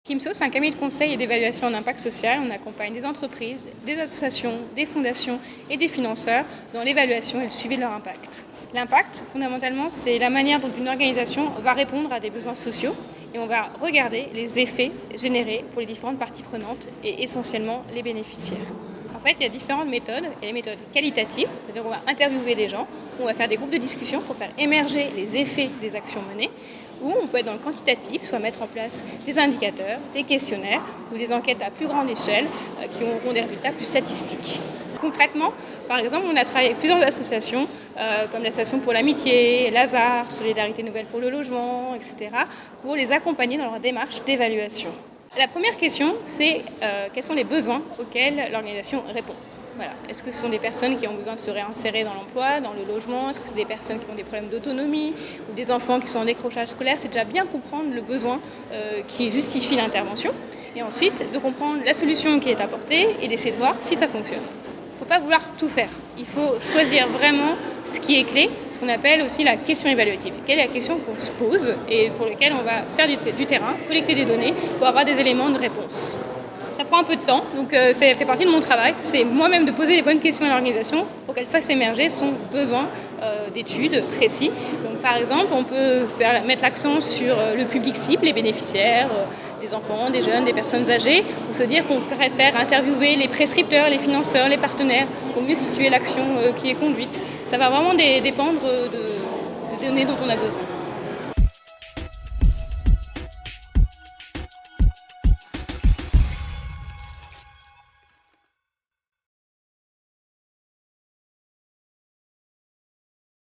Kimso, c'est un cabinet de conseil et d'évaluation en impact social. On accompagne des entreprises, des associations, des fondations et des financeurs dans l'évaluation et le suivi de leur impact. L'impact, fondamentalement, c'est la manière dont une organisation va répondre à des besoins sociaux et on va regarder les effets générés pour les différentes parties prenantes et essentiellement les bénéficiaires. En fait, il y a différentes méthodes. Il y a les méthodes qualitatives, c'est-à-dire qu'on va interviewer des gens, on va faire des groupes de discussion pour faire émerger les effets des actions menées, ou on peut être dans le quantitatif, soit mettre en place des indicateurs, des questionnaires ou des enquêtes à plus grande échelle qui auront des résultats plus statistiques. Concrètement, par exemple, on a travaillé avec plusieurs associations, comme l'Association pour l'amitié, Lazare, Solidarité Nouvelle pour le logement, etc., pour les accompagner dans leur démarche d'évaluation. La première question, c'est quels sont les besoins auxquels l'organisation répond. Voilà. Est-ce que ce sont des personnes qui ont besoin de se réinsérer dans l'emploi, dans le logement? Est-ce que c'est des personnes qui ont des problèmes d'autonomie ou des enfants qui sont en décrochage scolaire? C'est déjà bien comprendre le besoin qui justifie l'intervention et ensuite de comprendre la solution qui est apportée et d'essayer de voir si ça fonctionne. Il ne faut pas vouloir tout faire. Il faut choisir vraiment ce qui est clé, ce qu'on appelle aussi la question évaluative. Quelle est la question qu'on se pose et pour laquelle on va faire du terrain, collecter des données pour avoir des éléments de réponse. Ça prend un peu de temps, donc ça fait partie de mon travail. C'est moi-même de poser les bonnes questions à l'organisation pour qu'elle fasse émerger son besoin d'études précis. Donc, par exemple, on peut mettre l'accent sur le public cible, les bénéficiaires, des enfants, des jeunes, des personnes âgées, ou se dire qu'on préfère interviewer les prescripteurs, les financeurs, les partenaires, pour mieux situer l'action qui est conduite. Ça va vraiment dépendre des données dont on a besoin.